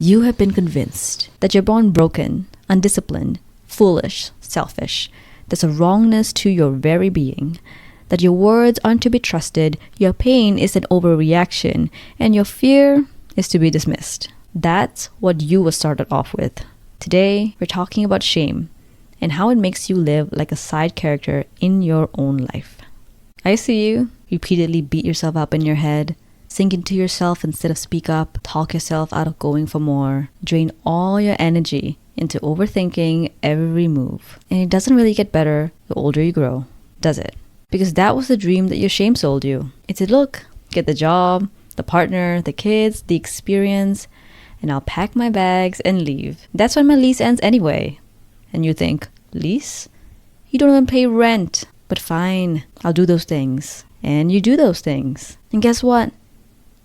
You have been convinced that you're born broken, undisciplined, foolish, selfish. There's a wrongness to your very being, that your words aren't to be trusted, your pain is an overreaction, and your fear is to be dismissed. That's what you were started off with. Today, we're talking about shame and how it makes you live like a side character in your own life. I see you repeatedly beat yourself up in your head, sink into yourself instead of speak up, talk yourself out of going for more, drain all your energy into overthinking every move. And it doesn't really get better the older you grow, does it? Because that was the dream that your shame sold you. It said, look, get the job, the partner, the kids, the experience, and I'll pack my bags and leave. That's when my lease ends anyway. And you think, lease? You don't even pay rent. But fine, I'll do those things. And you do those things. And guess what?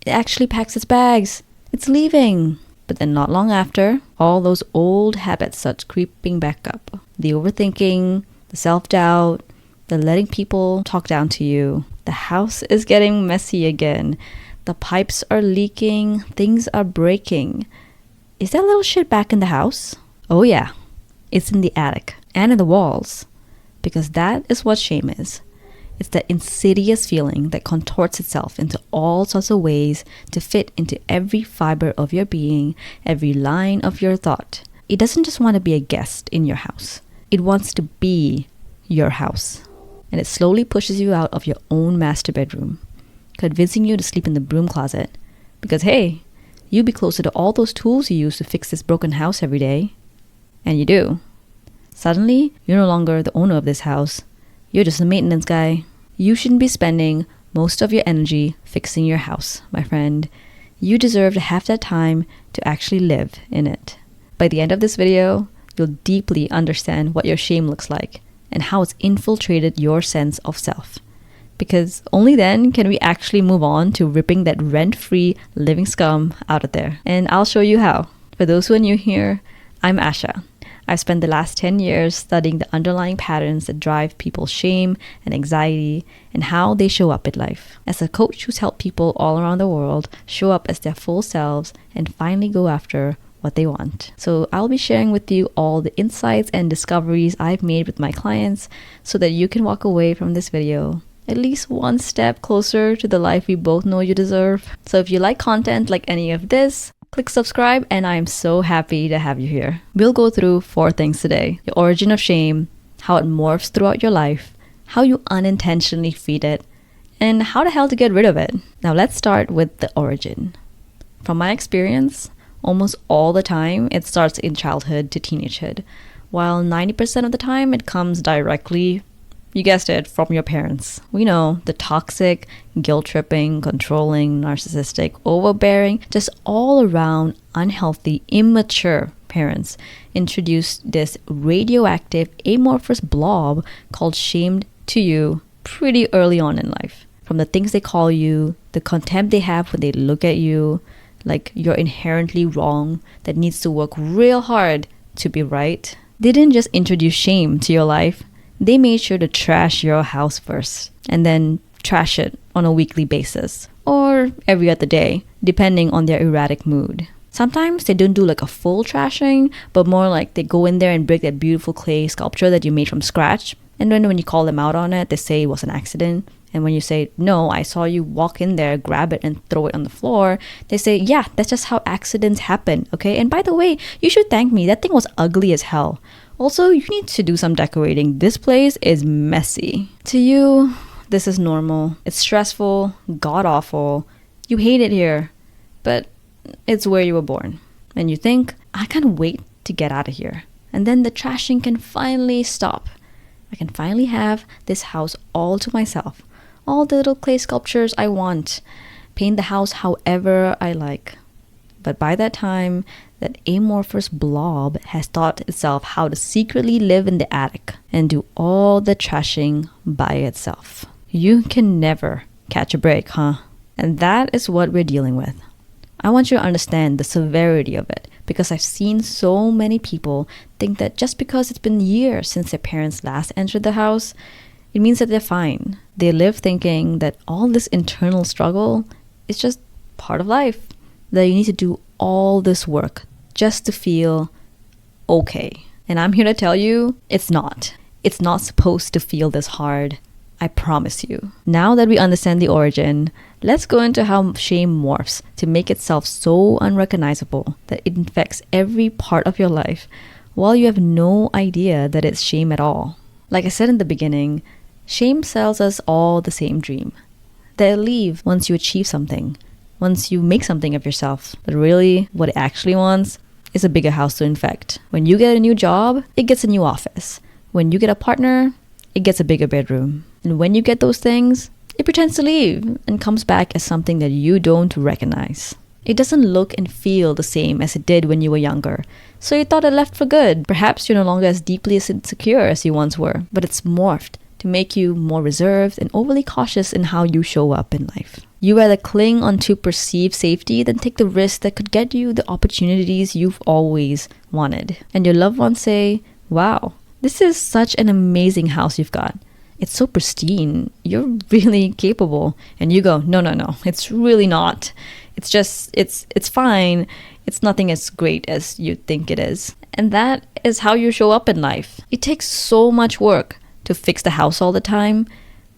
It actually packs its bags. It's leaving. But then not long after, all those old habits start creeping back up. The overthinking, the self-doubt, the letting people talk down to you. The house is getting messy again. The pipes are leaking. Things are breaking. Is that little shit back in the house? Oh yeah. It's in the attic and in the walls. Because that is what shame is. It's that insidious feeling that contorts itself into all sorts of ways to fit into every fiber of your being, every line of your thought. It doesn't just want to be a guest in your house. It wants to be your house. And it slowly pushes you out of your own master bedroom, convincing you to sleep in the broom closet. Because hey, you'd be closer to all those tools you use to fix this broken house every day. And you do. Suddenly, you're no longer the owner of this house. You're just a maintenance guy. You shouldn't be spending most of your energy fixing your house, my friend. You deserve to have that time to actually live in it. By the end of this video, you'll deeply understand what your shame looks like and how it's infiltrated your sense of self. Because only then can we actually move on to ripping that rent-free living scum out of there. And I'll show you how. For those who are new here, I'm Asha. I've spent the last 10 years studying the underlying patterns that drive people's shame and anxiety and how they show up in life. As a coach who's helped people all around the world show up as their full selves and finally go after what they want. So I'll be sharing with you all the insights and discoveries I've made with my clients so that you can walk away from this video at least one step closer to the life we both know you deserve. So if you like content like any of this, click subscribe, and I am so happy to have you here. We'll go through 4 things today. The origin of shame, how it morphs throughout your life, how you unintentionally feed it, and how the hell to get rid of it. Now let's start with the origin. From my experience, almost all the time it starts in childhood to teenagehood, while 90% of the time it comes directly, you guessed it, from your parents. We know the toxic, guilt-tripping, controlling, narcissistic, overbearing, just all around unhealthy, immature parents introduced this radioactive, amorphous blob called shame to you pretty early on in life. From the things they call you, the contempt they have when they look at you, like you're inherently wrong, that needs to work real hard to be right. They didn't just introduce shame to your life. They made sure to trash your house first and then trash it on a weekly basis or every other day, depending on their erratic mood. Sometimes they don't do like a full trashing, but more like they go in there and break that beautiful clay sculpture that you made from scratch. And then when you call them out on it, they say it was an accident. And when you say, no, I saw you walk in there, grab it and throw it on the floor, they say, yeah, that's just how accidents happen, okay? And by the way, you should thank me. That thing was ugly as hell. Also, you need to do some decorating. This place is messy. To you, this is normal. It's stressful, god-awful. You hate it here, but it's where you were born. And you think, I can't wait to get out of here. And then the trashing can finally stop. I can finally have this house all to myself. All the little clay sculptures I want. Paint the house however I like. But by that time, that amorphous blob has taught itself how to secretly live in the attic and do all the trashing by itself. You can never catch a break, huh? And that is what we're dealing with. I want you to understand the severity of it because I've seen so many people think that just because it's been years since their parents last entered the house, it means that they're fine. They live thinking that all this internal struggle is just part of life, that you need to do all this work just to feel okay. And I'm here to tell you, it's not. It's not supposed to feel this hard. I promise you. Now that we understand the origin, let's go into how shame morphs to make itself so unrecognizable that it infects every part of your life while you have no idea that it's shame at all. Like I said in the beginning, shame sells us all the same dream. They'll leave once you achieve something, once you make something of yourself. But really, what it actually wants is a bigger house to infect. When you get a new job, it gets a new office. When you get a partner, it gets a bigger bedroom. And when you get those things, it pretends to leave and comes back as something that you don't recognize. It doesn't look and feel the same as it did when you were younger, so you thought it left for good. Perhaps you're no longer as deeply as insecure as you once were, but it's morphed to make you more reserved and overly cautious in how you show up in life. You rather cling onto perceived safety than take the risk that could get you the opportunities you've always wanted. And your loved ones say, "Wow, this is such an amazing house you've got. It's so pristine. You're really capable." And you go, no, it's really not. It's just, it's fine. It's nothing as great as you think it is. And that is how you show up in life. It takes so much work to fix the house all the time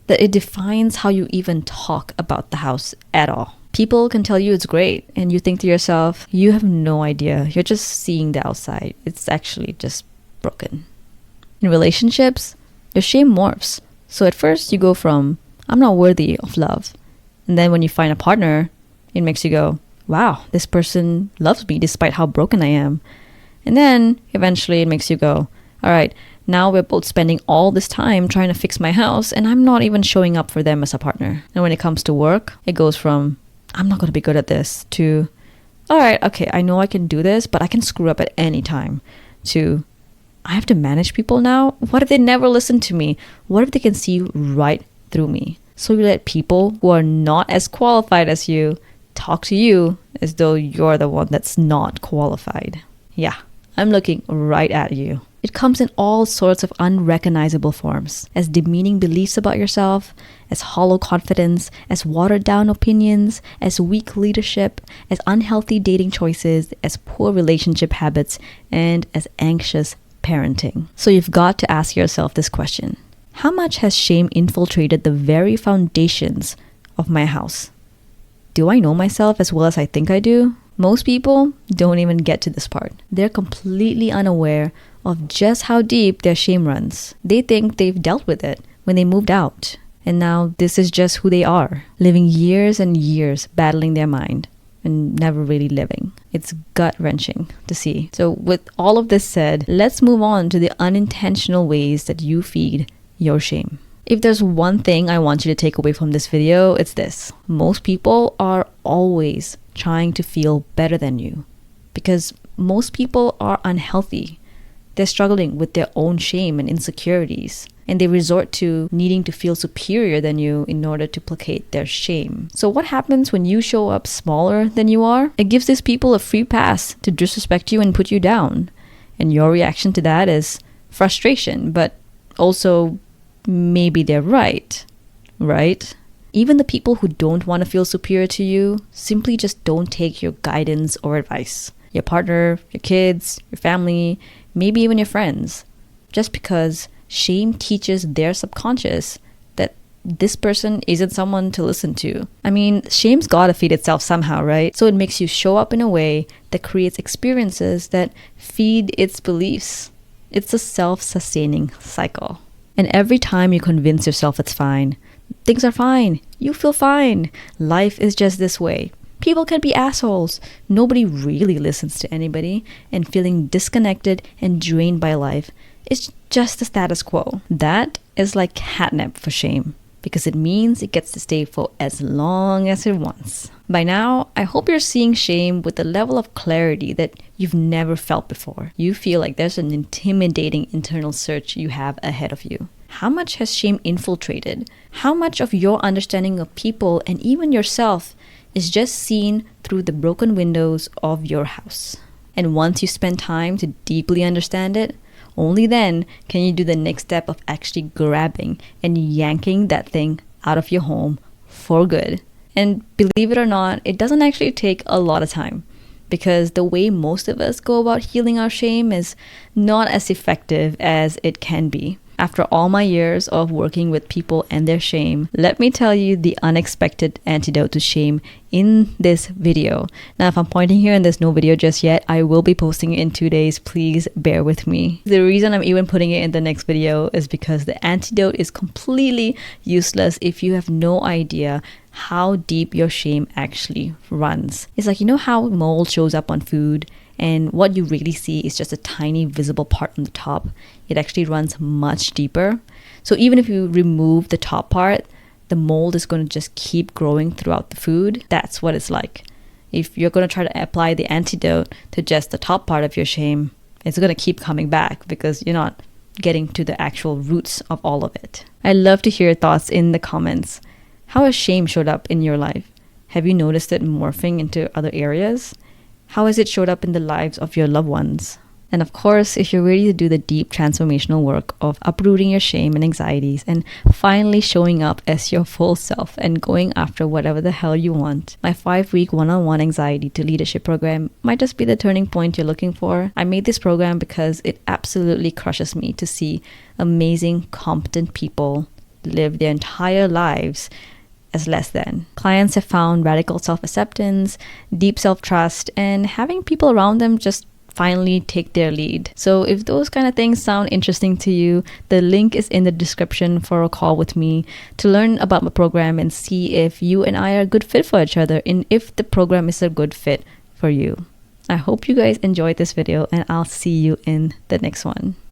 that it defines how you even talk about the house at all. People can tell you it's great, and you think to yourself, you have no idea. You're just seeing the outside. It's actually just broken. In relationships, your shame morphs. So at first you go from, I'm not worthy of love. And then when you find a partner, it makes you go, wow, this person loves me despite how broken I am. And then eventually it makes you go, all right, now we're both spending all this time trying to fix my house and I'm not even showing up for them as a partner. And when it comes to work, it goes from, I'm not going to be good at this, to, all right, okay, I know I can do this, but I can screw up at any time, to, I have to manage people now? What if they never listen to me? What if they can see right through me? So you let people who are not as qualified as you talk to you as though you're the one that's not qualified. Yeah, I'm looking right at you. It comes in all sorts of unrecognizable forms, as demeaning beliefs about yourself, as hollow confidence, as watered down opinions, as weak leadership, as unhealthy dating choices, as poor relationship habits, and as anxious parenting. So you've got to ask yourself this question. How much has shame infiltrated the very foundations of my house? Do I know myself as well as I think I do? Most people don't even get to this part. They're completely unaware of just how deep their shame runs. They think they've dealt with it when they moved out. And now this is just who they are, living years and years battling their mind and never really living. It's gut-wrenching to see. So with all of this said, let's move on to the unintentional ways that you feed your shame. If there's one thing I want you to take away from this video, it's this. Most people are always trying to feel better than you because most people are unhealthy. They're struggling with their own shame and insecurities, and they resort to needing to feel superior than you in order to placate their shame. So what happens when you show up smaller than you are? It gives these people a free pass to disrespect you and put you down. And your reaction to that is frustration, but also maybe they're right? Even the people who don't want to feel superior to you simply just don't take your guidance or advice. Your partner, your kids, your family, maybe even your friends. Just because shame teaches their subconscious that this person isn't someone to listen to. I mean, shame's gotta feed itself somehow, right? So it makes you show up in a way that creates experiences that feed its beliefs. It's a self-sustaining cycle. And every time you convince yourself it's fine, things are fine, you feel fine, life is just this way. People can be assholes. Nobody really listens to anybody, and feeling disconnected and drained by life is just the status quo. That is like catnip for shame, because it means it gets to stay for as long as it wants. By now, I hope you're seeing shame with a level of clarity that you've never felt before. You feel like there's an intimidating internal search you have ahead of you. How much has shame infiltrated? How much of your understanding of people and even yourself is just seen through the broken windows of your house? And once you spend time to deeply understand it, only then can you do the next step of actually grabbing and yanking that thing out of your home for good. And believe it or not, it doesn't actually take a lot of time. because the way most of us go about healing our shame is not as effective as it can be. After all my years of working with people and their shame, let me tell you the unexpected antidote to shame in this video. Now, if I'm pointing here and there's no video just yet, I will be posting it in 2 days. Please bear with me. The reason I'm even putting it in the next video is because the antidote is completely useless if you have no idea how deep your shame actually runs. It's like, you know how mold shows up on food and what you really see is just a tiny visible part on the top? It actually runs much deeper. So even if you remove the top part, the mold is going to just keep growing throughout the food. That's what it's like. If you're going to try to apply the antidote to just the top part of your shame, it's going to keep coming back because you're not getting to the actual roots of all of it. I'd love to hear your thoughts in the comments. How has shame showed up in your life? Have you noticed it morphing into other areas? How has it showed up in the lives of your loved ones? And of course, if you're ready to do the deep transformational work of uprooting your shame and anxieties and finally showing up as your full self and going after whatever the hell you want, my 5-week one-on-one anxiety to leadership program might just be the turning point you're looking for. I made this program because it absolutely crushes me to see amazing, competent people live their entire lives as less than. Clients have found radical self-acceptance, deep self-trust, and having people around them just finally take their lead. So if those kind of things sound interesting to you, the link is in the description for a call with me to learn about my program and see if you and I are a good fit for each other and if the program is a good fit for you. I hope you guys enjoyed this video and I'll see you in the next one.